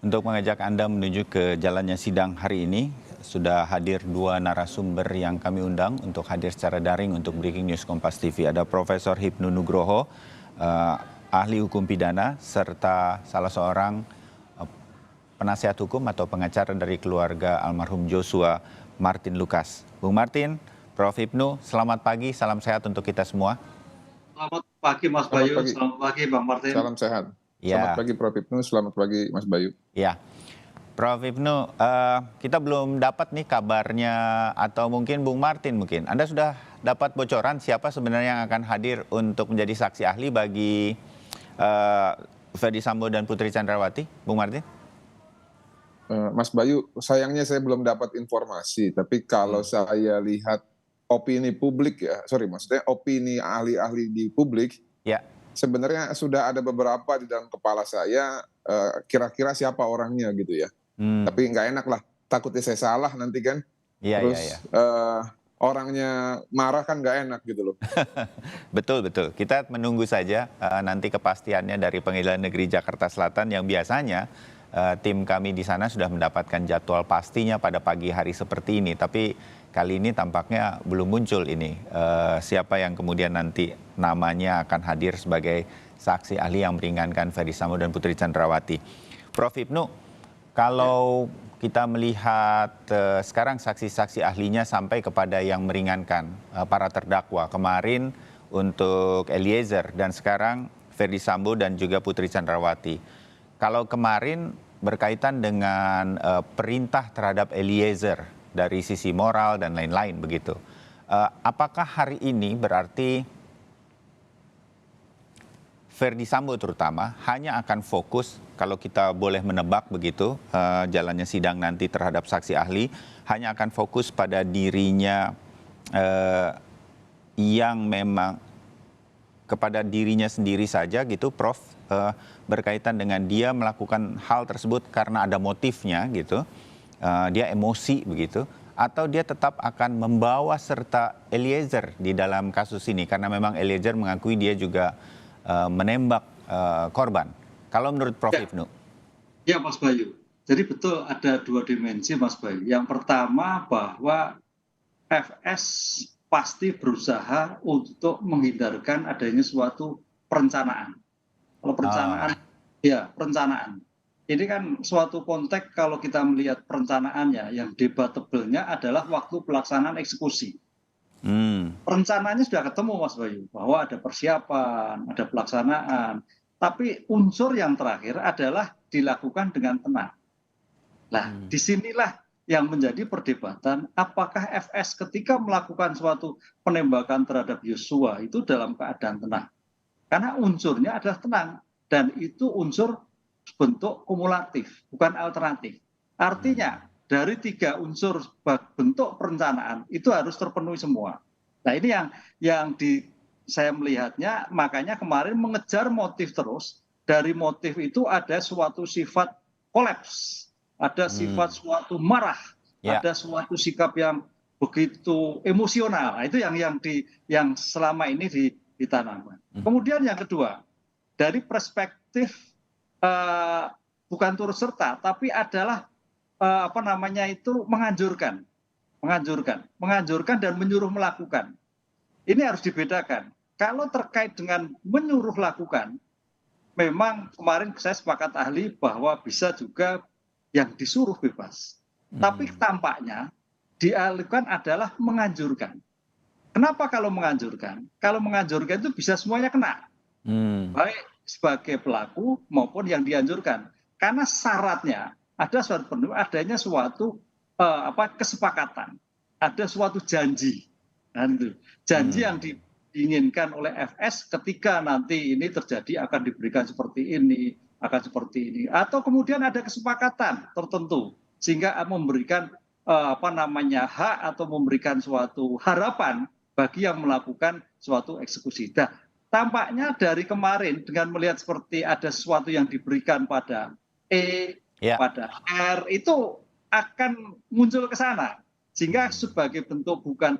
Untuk mengajak Anda menuju ke jalannya sidang hari ini, sudah hadir dua narasumber yang kami undang untuk hadir secara daring untuk Breaking News Kompas TV. Ada Profesor Hipnu Nugroho, ahli hukum pidana, serta salah seorang penasihat hukum atau pengacara dari keluarga almarhum Joshua, Martin Lucas. Bung Martin, Prof. Hipnu, selamat pagi, salam sehat untuk kita semua. Selamat pagi Mas Selamat Bayu, pagi. selamat pagi Bang Martin. Salam sehat. Selamat Ya, pagi Prof. Hipnu, selamat pagi Mas Bayu. ya. Prof. Hipnu, kita belum dapat nih kabarnya, atau mungkin Bung Martin mungkin. Anda sudah dapat bocoran siapa sebenarnya yang akan hadir untuk menjadi saksi ahli bagi Ferdy Sambo dan Putri Chandrawati, Bung Martin? Mas Bayu, sayangnya saya belum dapat informasi, tapi kalau saya lihat opini publik maksudnya opini ahli-ahli di publik, Ya. sebenarnya sudah ada beberapa di dalam kepala saya, kira-kira siapa orangnya gitu ya. Tapi nggak enak lah, takutnya saya salah nanti kan. Iya, Terus iya, iya. orangnya marah kan nggak enak gitu loh. Betul, betul. Kita menunggu saja nanti kepastiannya dari Pengadilan Negeri Jakarta Selatan yang biasanya tim kami di sana sudah mendapatkan jadwal pastinya pada pagi hari seperti ini. Tapi kali ini tampaknya belum muncul ini siapa yang kemudian nanti namanya akan hadir sebagai saksi ahli yang meringankan Ferdy Sambo dan Putri Chandrawati. Prof. Hipnu, kalau kita melihat sekarang saksi-saksi ahlinya sampai kepada yang meringankan para terdakwa. Kemarin untuk Eliezer dan sekarang Ferdy Sambo dan juga Putri Chandrawati. Kalau kemarin berkaitan dengan perintah terhadap Eliezer dari sisi moral dan lain-lain begitu. Apakah hari ini berarti Ferdy Sambo terutama hanya akan fokus, kalau kita boleh menebak begitu, jalannya sidang nanti terhadap saksi ahli, hanya akan fokus pada dirinya yang memang kepada dirinya sendiri saja gitu, Prof, berkaitan dengan dia melakukan hal tersebut karena ada motifnya gitu, dia emosi begitu, atau dia tetap akan membawa serta Eliezer di dalam kasus ini, karena memang Eliezer mengakui dia juga menembak korban. Kalau menurut Prof. Hipnu? Ya Mas Bayu, jadi betul ada dua dimensi Mas Bayu. Yang pertama bahwa FS pasti berusaha untuk menghindarkan adanya suatu perencanaan. Kalau perencanaan, ya perencanaan. Ini kan suatu konteks kalau kita melihat perencanaannya, yang debatable-nya adalah waktu pelaksanaan eksekusi. Perencanaannya sudah ketemu Mas Bayu, bahwa ada persiapan, ada pelaksanaan. Tapi unsur yang terakhir adalah dilakukan dengan tenang. Nah, disinilah yang menjadi perdebatan, apakah FS ketika melakukan suatu penembakan terhadap Joshua itu dalam keadaan tenang. Karena unsurnya adalah tenang, dan itu unsur bentuk kumulatif, bukan alternatif. Artinya, dari tiga unsur bentuk perencanaan itu harus terpenuhi semua. Nah ini yang saya melihatnya, makanya kemarin mengejar motif terus. Dari motif itu ada suatu sifat kolaps, ada sifat suatu marah, ada suatu sikap yang begitu emosional. Nah, itu yang selama ini ditanamkan. Kemudian yang kedua, dari perspektif bukan turut serta, tapi adalah menganjurkan dan menyuruh melakukan. Ini harus dibedakan. Kalau terkait dengan menyuruh lakukan, memang kemarin saya sepakat ahli bahwa bisa juga yang disuruh bebas. Tapi tampaknya dialihkan adalah menganjurkan. Kenapa kalau menganjurkan? Kalau menganjurkan itu bisa semuanya kena. Baik sebagai pelaku maupun yang dianjurkan. Karena syaratnya ada adanya suatu kesepakatan, ada suatu janji. Nah, itu janji yang diinginkan oleh FS ketika nanti ini terjadi akan diberikan seperti ini, akan seperti ini, atau kemudian ada kesepakatan tertentu sehingga memberikan hak atau memberikan suatu harapan bagi yang melakukan suatu eksekusi. Nah, tampaknya dari kemarin dengan melihat seperti ada sesuatu yang diberikan pada pada R, itu akan muncul ke sana. Sehingga sebagai bentuk bukan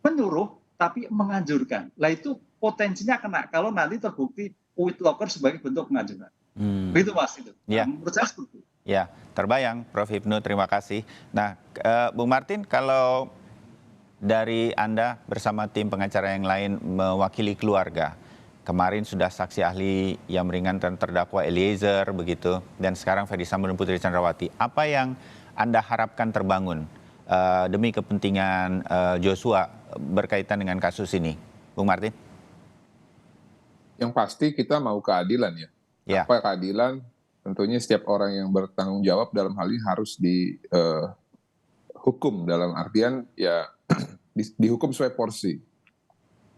menyuruh, tapi menganjurkan. Lah itu potensinya kena kalau nanti terbukti Whitlocker sebagai bentuk penganjuran. Begitu Mas itu. Menurut saya seperti itu. Ya, terbayang Prof. Hipnu, terima kasih. Nah, Bung Martin, kalau dari Anda bersama tim pengacara yang lain mewakili keluarga, kemarin sudah saksi ahli yang meringankan terdakwa Eliezer begitu, dan sekarang Ferdy Sambo dan Putri Chandrawati. Apa yang Anda harapkan terbangun demi kepentingan Joshua berkaitan dengan kasus ini, Bung Martin? Yang pasti kita mau keadilan ya. Ya. Apa keadilan? Tentunya setiap orang yang bertanggung jawab dalam hal ini harus dihukum, dalam artian ya dihukum sesuai porsi.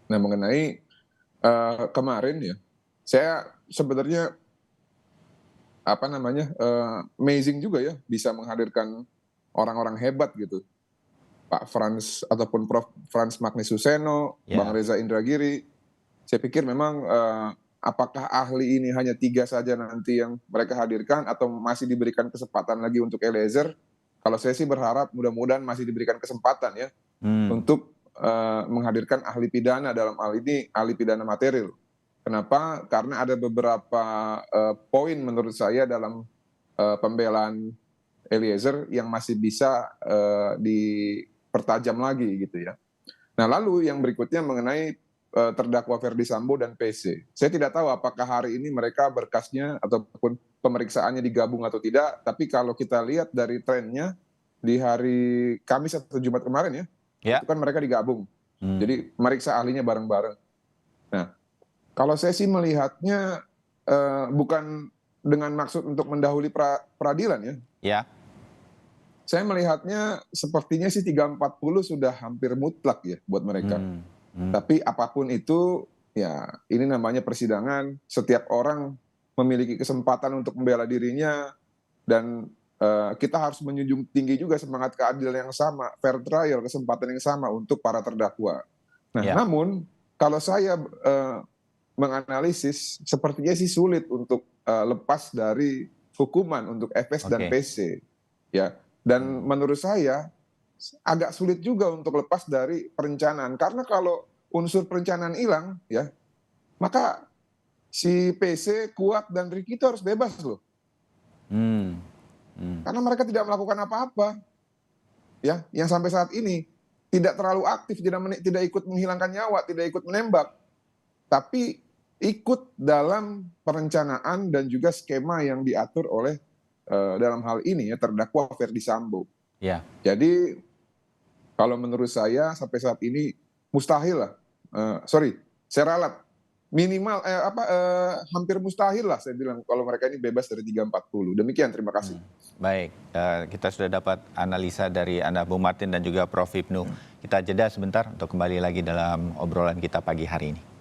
Nah, mengenai kemarin ya, saya sebenarnya amazing juga ya bisa menghadirkan orang-orang hebat gitu. Pak Frans ataupun Prof. Frans Magni Suseno, Bang Reza Indragiri. Saya pikir memang apakah ahli ini hanya 3 saja nanti yang mereka hadirkan atau masih diberikan kesempatan lagi untuk Eliezer? Kalau saya sih berharap mudah-mudahan masih diberikan kesempatan ya untuk menghadirkan ahli pidana, dalam hal ini ahli pidana material. Kenapa? Karena ada beberapa poin menurut saya dalam pembelaan Eliezer yang masih bisa dipertajam lagi gitu ya. Nah, lalu yang berikutnya mengenai terdakwa Ferdy Sambo dan PC. Saya tidak tahu apakah hari ini mereka berkasnya ataupun pemeriksaannya digabung atau tidak, tapi kalau kita lihat dari trennya di hari Kamis atau Jumat kemarin ya, itu kan mereka digabung. Jadi meriksa ahlinya bareng-bareng. Nah, kalau saya sih melihatnya bukan dengan maksud untuk mendahului peradilan ya. Ya. Saya melihatnya sepertinya sih 340 sudah hampir mutlak ya buat mereka. Tapi apapun itu, ya ini namanya persidangan, setiap orang memiliki kesempatan untuk membela dirinya, dan kita harus menjunjung tinggi juga semangat keadilan yang sama, fair trial, kesempatan yang sama untuk para terdakwa. Nah, namun kalau saya menganalisis, sepertinya sih sulit untuk lepas dari hukuman untuk FS dan PC. Ya. Dan menurut saya, agak sulit juga untuk lepas dari perencanaan, karena kalau unsur perencanaan hilang ya, maka si PC, Kuat dan Ricky itu harus bebas loh. Karena mereka tidak melakukan apa-apa ya, yang sampai saat ini tidak terlalu aktif, tidak ikut menghilangkan nyawa, tidak ikut menembak, tapi ikut dalam perencanaan dan juga skema yang diatur oleh dalam hal ini ya terdakwa Ferdy Sambo. Ya. Jadi kalau menurut saya sampai saat ini mustahil lah, saya ralat minimal hampir mustahil lah saya bilang kalau mereka ini bebas dari 340. Demikian, terima kasih. Baik, kita sudah dapat analisa dari Anda Bung Martin dan juga Prof. Hipnu. Kita jeda sebentar untuk kembali lagi dalam obrolan kita pagi hari ini.